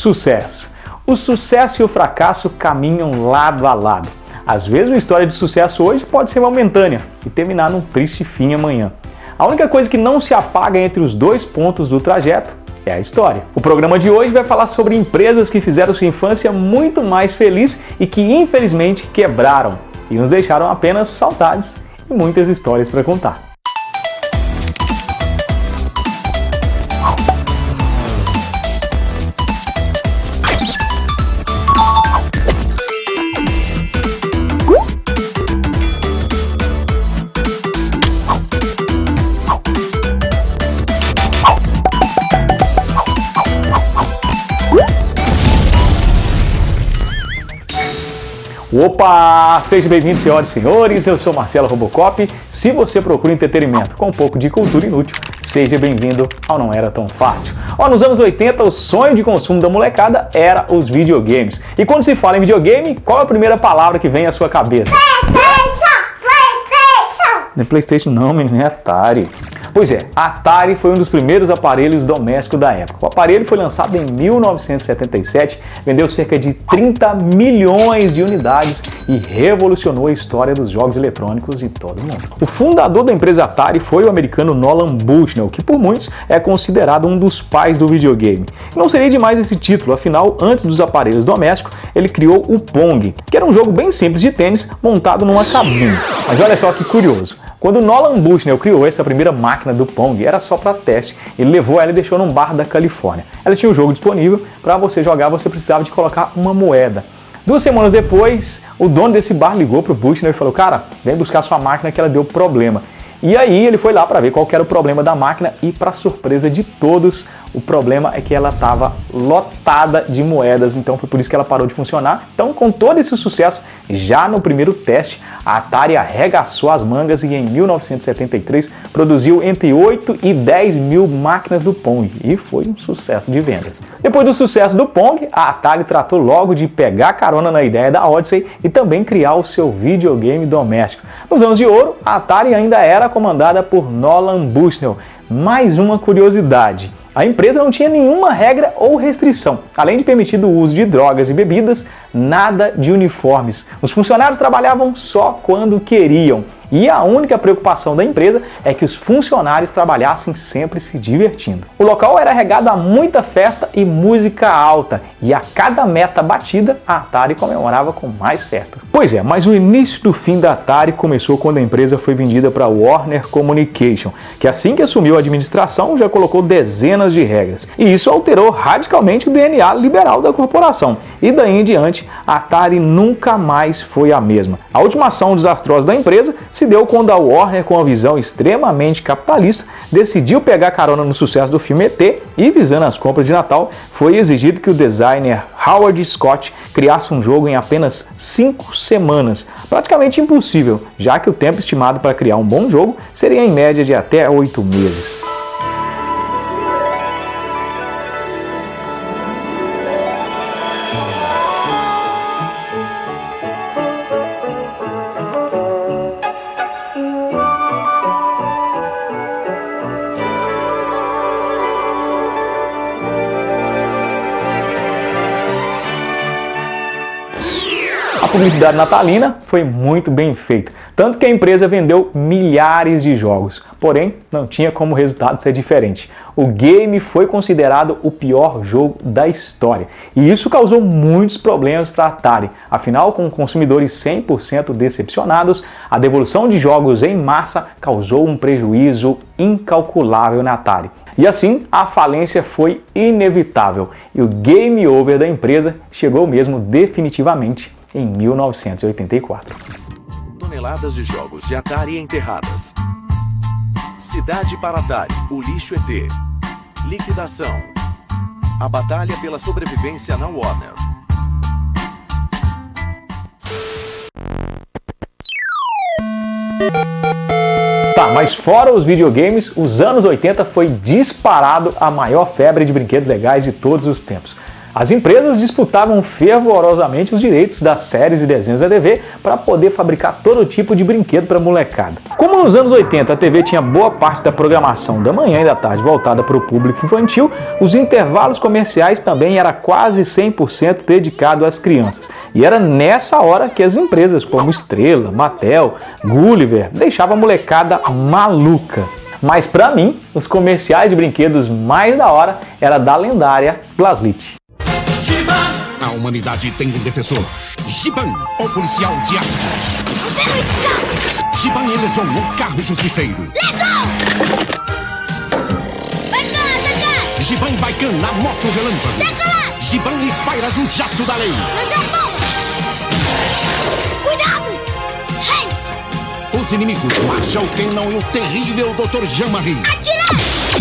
Sucesso. O sucesso e o fracasso caminham lado a lado. Às vezes uma história de sucesso hoje pode ser momentânea e terminar num triste fim amanhã. A única coisa que não se apaga entre os dois pontos do trajeto é a história. O programa de hoje vai falar sobre empresas que fizeram sua infância muito mais feliz e que infelizmente quebraram e nos deixaram apenas saudades e muitas histórias para contar. Opa! Sejam bem-vindos, senhoras e senhores, eu sou Marcelo Robocop. Se você procura entretenimento com um pouco de cultura inútil, seja bem-vindo ao Não Era Tão Fácil. Nos anos 80, o sonho de consumo da molecada era os videogames. E quando se fala em videogame, qual é a primeira palavra que vem à sua cabeça? Não é PlayStation não, menino, é Atari. Pois é, a Atari foi um dos primeiros aparelhos domésticos da época. O aparelho foi lançado em 1977, vendeu cerca de 30 milhões de unidades e revolucionou a história dos jogos eletrônicos em todo o mundo. O fundador da empresa Atari foi o americano Nolan Bushnell, que por muitos é considerado um dos pais do videogame. E não seria demais esse título, afinal, antes dos aparelhos domésticos, ele criou o Pong, que era um jogo bem simples de tênis montado numa cabine. Mas olha só que curioso. Quando Nolan Bushnell criou essa primeira máquina do Pong, era só para teste. Ele levou ela e deixou num bar da Califórnia. Ela tinha um jogo disponível, para você jogar você precisava de colocar uma moeda. 2 semanas depois, o dono desse bar ligou para o Bushnell e falou: cara, vem buscar sua máquina que ela deu problema. E aí ele foi lá para ver qual que era o problema da máquina e, para surpresa de todos, o problema é que ela estava lotada de moedas, então foi por isso que ela parou de funcionar. Então, com todo esse sucesso, já no primeiro teste, a Atari arregaçou as mangas e em 1973 produziu entre 8 e 10 mil máquinas do Pong e foi um sucesso de vendas. Depois do sucesso do Pong, a Atari tratou logo de pegar carona na ideia da Odyssey e também criar o seu videogame doméstico. Nos anos de ouro, a Atari ainda era comandada por Nolan Bushnell. Mais uma curiosidade: a empresa não tinha nenhuma regra ou restrição. Além de permitir o uso de drogas e bebidas, nada de uniformes. Os funcionários trabalhavam só quando queriam. E a única preocupação da empresa é que os funcionários trabalhassem sempre se divertindo. O local era regado a muita festa e música alta, e a cada meta batida, a Atari comemorava com mais festas. Pois é, mas o início do fim da Atari começou quando a empresa foi vendida para a Warner Communication, que assim que assumiu a administração já colocou dezenas de regras. E isso alterou radicalmente o DNA liberal da corporação. E daí em diante, a Atari nunca mais foi a mesma. A última ação desastrosa da empresa se deu quando a Warner, com uma visão extremamente capitalista, decidiu pegar carona no sucesso do filme ET e, visando as compras de Natal, foi exigido que o designer Howard Scott criasse um jogo em apenas 5 semanas. Praticamente impossível, já que o tempo estimado para criar um bom jogo seria em média de até 8 meses. A publicidade natalina foi muito bem feita, tanto que a empresa vendeu milhares de jogos, porém não tinha como resultado ser diferente. O game foi considerado o pior jogo da história e isso causou muitos problemas para a Atari. Afinal, com consumidores 100% decepcionados, a devolução de jogos em massa causou um prejuízo incalculável na Atari. E assim, a falência foi inevitável e o game over da empresa chegou mesmo definitivamente em 1984. Toneladas de jogos de Atari enterradas. Cidade para Atari, o lixo ET. Liquidação. A batalha pela sobrevivência na Warner. Tá, mas fora os videogames, os anos 80 foi disparado a maior febre de brinquedos legais de todos os tempos. As empresas disputavam fervorosamente os direitos das séries e desenhos da TV para poder fabricar todo tipo de brinquedo para a molecada. Como nos anos 80 a TV tinha boa parte da programação da manhã e da tarde voltada para o público infantil, os intervalos comerciais também era quase 100% dedicado às crianças. E era nessa hora que as empresas como Estrela, Mattel, Gulliver deixavam a molecada maluca. Mas para mim, os comerciais de brinquedos mais da hora era da lendária Glaslit. A humanidade tem um defensor. Giban, o policial de aço. Você não escapa! Giban e Leson, o carro justiceiro. Lesão! Vai cá, atacar! Giban Baikan, na moto relâmpago. Decolar! Giban Spyras, o jato da lei. Lança bomba! Cuidado! Hands! Os inimigos, Marshall Cannon e o terrível Dr. Jean-Marie. Atirar!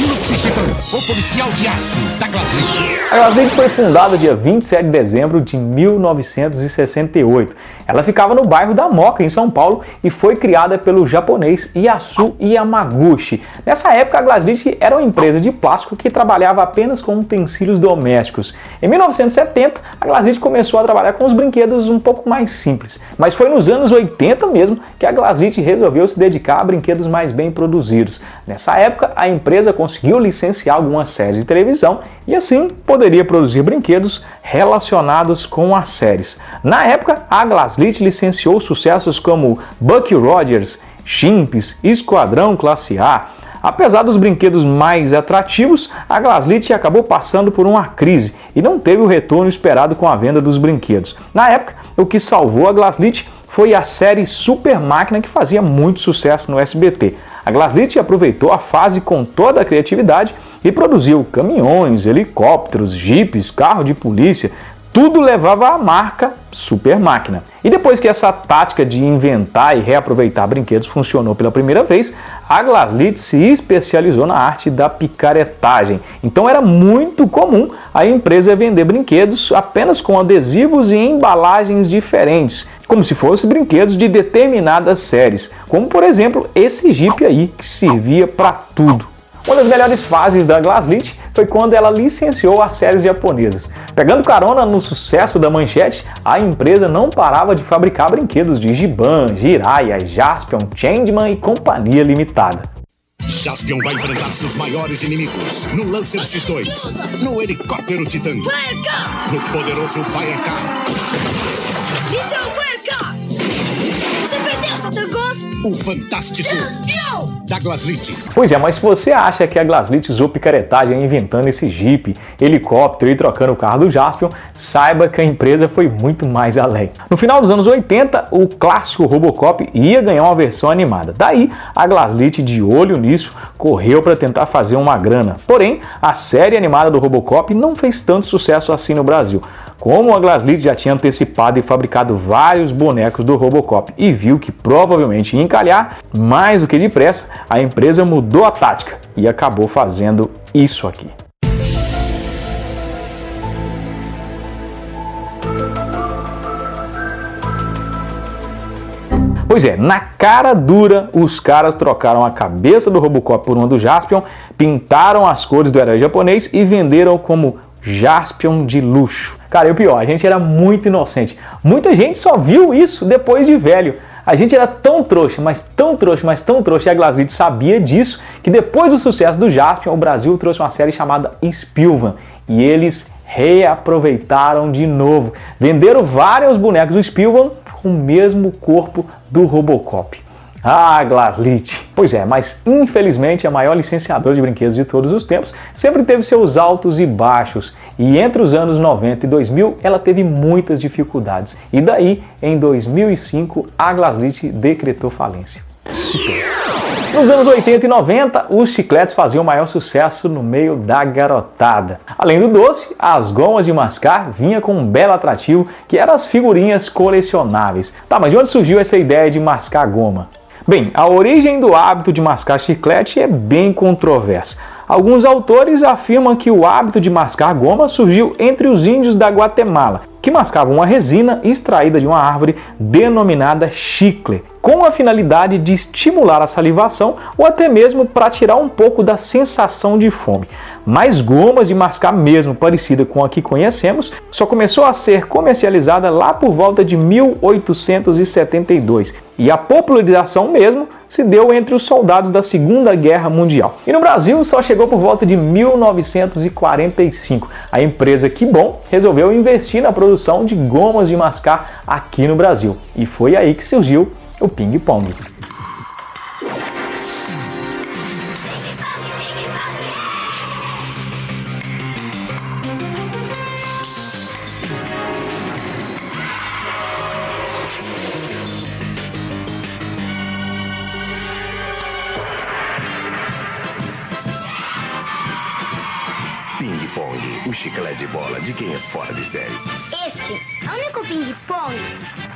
Lute Giban, o policial de aço da Glaslit. A Glaslit foi fundada dia 27 de dezembro de 1968. Ela ficava no bairro da Moca, em São Paulo, e foi criada pelo japonês Yasu Yamaguchi. Nessa época, a Glaslit era uma empresa de plástico que trabalhava apenas com utensílios domésticos. Em 1970, a Glaslit começou a trabalhar com os brinquedos um pouco mais simples. Mas foi nos anos 80 mesmo que a Glaslit resolveu se dedicar a brinquedos mais bem produzidos. Nessa época, a empresa conseguiu licenciar algumas séries de televisão e assim poderia produzir brinquedos relacionados com as séries. Na época, a Glaslit licenciou sucessos como Buck Rogers, Chimps, Esquadrão Classe A. Apesar dos brinquedos mais atrativos, a Glaslit acabou passando por uma crise e não teve o retorno esperado com a venda dos brinquedos. Na época, o que salvou a Glaslit foi a série Super Máquina, que fazia muito sucesso no SBT. A Glaslit aproveitou a fase com toda a criatividade e produziu caminhões, helicópteros, jipes, carro de polícia. Tudo levava a marca Super Máquina. E depois que essa tática de inventar e reaproveitar brinquedos funcionou pela primeira vez, a Glaslit se especializou na arte da picaretagem. Então era muito comum a empresa vender brinquedos apenas com adesivos e embalagens diferentes, como se fossem brinquedos de determinadas séries, como por exemplo esse Jeep aí, que servia para tudo. Uma das melhores fases da Glaslit foi quando ela licenciou as séries japonesas. Pegando carona no sucesso da Manchete, a empresa não parava de fabricar brinquedos de Giban, Jiraiya, Jaspion, Changeman e Companhia Limitada. Jaspion vai enfrentar seus maiores inimigos no Lancer X2, no helicóptero Titan, no poderoso Firecar. Isso é o Firecar! Você perdeu, Satangos! O fantástico da Glaslit. Pois é, mas se você acha que a Glaslit usou picaretagem inventando esse Jeep, helicóptero e trocando o carro do Jaspion, saiba que a empresa foi muito mais além. No final dos anos 80, o clássico Robocop ia ganhar uma versão animada. Daí, a Glaslit, de olho nisso, correu para tentar fazer uma grana. Porém, a série animada do Robocop não fez tanto sucesso assim no Brasil. Como a Glaslit já tinha antecipado e fabricado vários bonecos do Robocop e viu que provavelmente ia encalhar, mais do que depressa, a empresa mudou a tática e acabou fazendo isso aqui. Pois é, na cara dura, os caras trocaram a cabeça do Robocop por uma do Jaspion, pintaram as cores do herói japonês e venderam como Jaspion de luxo. Cara, e o pior, a gente era muito inocente. Muita gente só viu isso depois de velho. A gente era tão trouxa, mas tão trouxa, mas tão trouxa, e a Glaslit sabia disso, que depois do sucesso do Jaspion, o Brasil trouxe uma série chamada Spilvan. E eles reaproveitaram de novo. Venderam vários bonecos do Spilvan com o mesmo corpo do Robocop. Ah, Glaslit! Pois é, mas infelizmente a maior licenciadora de brinquedos de todos os tempos sempre teve seus altos e baixos. E entre os anos 90 e 2000 ela teve muitas dificuldades. E daí, em 2005, a Glaslit decretou falência. Nos anos 80 e 90, os chicletes faziam maior sucesso no meio da garotada. Além do doce, as gomas de mascar vinham com um belo atrativo que eram as figurinhas colecionáveis. Tá, mas de onde surgiu essa ideia de mascar goma? Bem, a origem do hábito de mascar chiclete é bem controversa. Alguns autores afirmam que o hábito de mascar goma surgiu entre os índios da Guatemala, que mascavam uma resina extraída de uma árvore denominada chicle, com a finalidade de estimular a salivação ou até mesmo para tirar um pouco da sensação de fome. Mas gomas de mascar mesmo parecida com a que conhecemos só começou a ser comercializada lá por volta de 1872 e a popularização mesmo se deu entre os soldados da Segunda Guerra Mundial. E no Brasil só chegou por volta de 1945. A empresa Kibon resolveu investir na produção de gomas de mascar aqui no Brasil. E foi aí que surgiu o ping-pong. Ping-pong, o chiclete de bola de quem é fora de série. Esse é o único ping-pong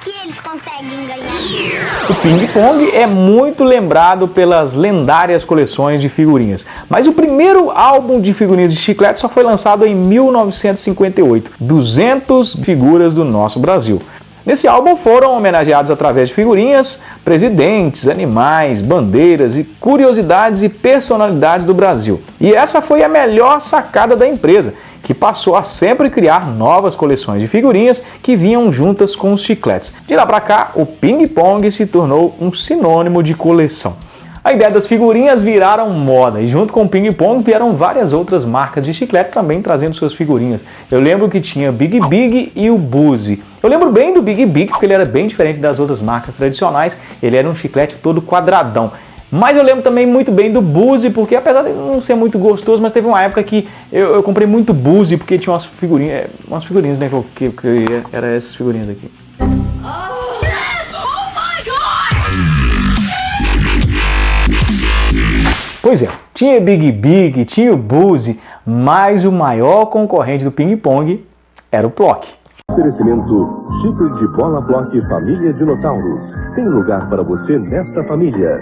que eles conseguem ganhar. O ping-pong é muito lembrado pelas lendárias coleções de figurinhas, mas o primeiro álbum de figurinhas de chiclete só foi lançado em 1958, 200 figuras do nosso Brasil. Nesse álbum foram homenageados através de figurinhas, presidentes, animais, bandeiras e curiosidades e personalidades do Brasil. E essa foi a melhor sacada da empresa, que passou a sempre criar novas coleções de figurinhas que vinham juntas com os chicletes. De lá para cá, o ping-pong se tornou um sinônimo de coleção. A ideia das figurinhas viraram moda e junto com o ping-pong vieram várias outras marcas de chiclete também trazendo suas figurinhas. Eu lembro que tinha Big Big e o Buzzy. Eu lembro bem do Big Big porque ele era bem diferente das outras marcas tradicionais, ele era um chiclete todo quadradão. Mas eu lembro também muito bem do Buzzy, porque apesar de não ser muito gostoso, mas teve uma época que eu comprei muito Buzzy porque tinha umas figurinhas, né, que era essas figurinhas aqui. Pois é, tinha Big Big, tinha o Buzzy, mas o maior concorrente do ping-pong era o Plock. Oferecimento Chico de Bola Plock Família Dinossauros. Tem lugar para você nesta família.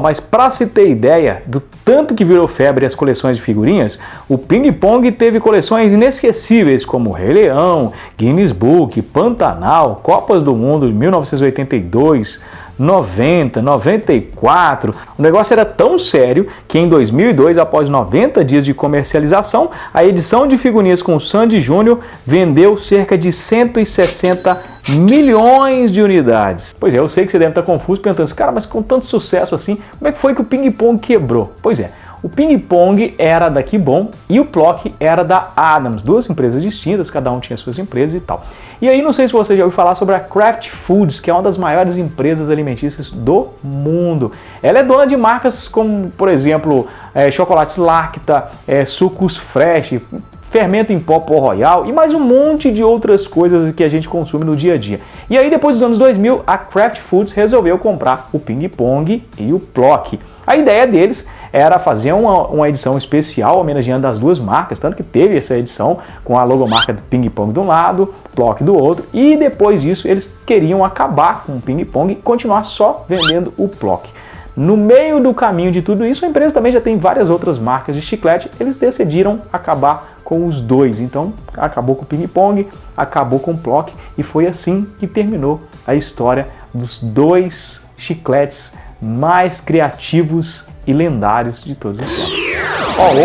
Mas para se ter ideia do tanto que virou febre as coleções de figurinhas, o ping-pong teve coleções inesquecíveis como Rei Leão, Guinness Book, Pantanal, Copas do Mundo de 1982, 90, 94. O negócio era tão sério que em 2002, após 90 dias de comercialização, a edição de figurinhas com Sandy Júnior vendeu cerca de 160 milhões de unidades. Pois é, eu sei que você deve estar confuso pensando, cara, mas com tanto sucesso assim, como é que foi que o ping-pong quebrou? Pois é, o ping-pong era da Kibon e o Plock era da Adams, duas empresas distintas, cada um tinha suas empresas e tal. E aí, não sei se você já ouviu falar sobre a Kraft Foods, que é uma das maiores empresas alimentícias do mundo. Ela é dona de marcas como, por exemplo, chocolates Lacta, sucos Fresh, fermento em pó Royal e mais um monte de outras coisas que a gente consome no dia a dia. E aí, depois dos anos 2000, a Kraft Foods resolveu comprar o ping-pong e o Plock. A ideia deles era fazer uma edição especial homenageando as duas marcas, tanto que teve essa edição com a logomarca do ping-pong de um lado, Plock do outro, e depois disso eles queriam acabar com o ping-pong e continuar só vendendo o Plock. No meio do caminho de tudo isso, a empresa também já tem várias outras marcas de chiclete, eles decidiram acabar com os dois, então acabou com o ping-pong, acabou com o Plock, e foi assim que terminou a história dos dois chicletes mais criativos e lendários de todos os tempos.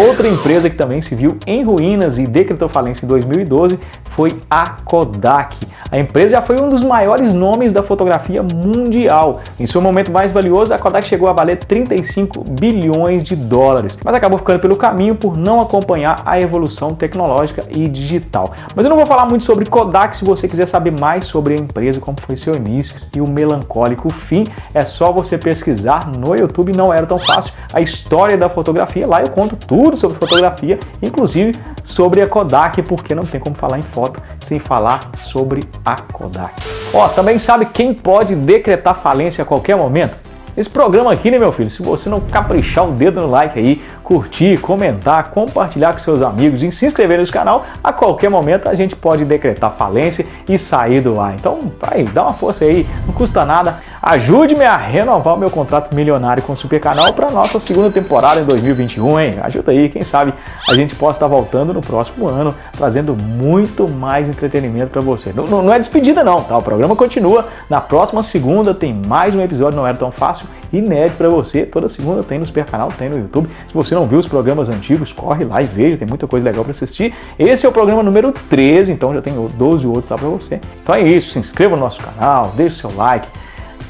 Outra empresa que também se viu em ruínas e decretou falência em 2012 foi a Kodak. A empresa já foi um dos maiores nomes da fotografia mundial. Em seu momento mais valioso, a Kodak chegou a valer 35 bilhões de dólares, mas acabou ficando pelo caminho por não acompanhar a evolução tecnológica e digital. Mas eu não vou falar muito sobre Kodak. Se você quiser saber mais sobre a empresa, como foi seu início e o melancólico fim, é só você pesquisar no YouTube. Não era tão fácil. A história da fotografia, lá eu conto tudo sobre fotografia, inclusive sobre a Kodak, porque não tem como falar em foto sem falar sobre a Kodak. Também sabe quem pode decretar falência a qualquer momento? Esse programa aqui, né, meu filho? Se você não caprichar o dedo no like aí, curtir, comentar, compartilhar com seus amigos e se inscrever nesse canal. A qualquer momento a gente pode decretar falência e sair do ar. Então, vai, dá uma força aí, não custa nada. Ajude-me a renovar o meu contrato milionário com o Super Canal para nossa segunda temporada em 2021, hein? Ajuda aí, quem sabe a gente possa estar voltando no próximo ano, trazendo muito mais entretenimento para você. Não é despedida não, tá? O programa continua. Na próxima segunda tem mais um episódio Não Era Tão Fácil, inédito para você. Toda segunda tem no Super Canal, tem no YouTube. Se você não viu os programas antigos, corre lá e veja, tem muita coisa legal para assistir. Esse é o programa número 13, então já tem 12 outros lá para você. Então é isso, se inscreva no nosso canal, deixe o seu like,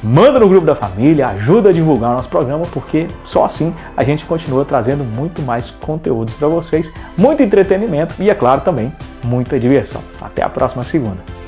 manda no grupo da família, ajuda a divulgar o nosso programa, porque só assim a gente continua trazendo muito mais conteúdos para vocês, muito entretenimento e, é claro, também muita diversão. Até a próxima segunda.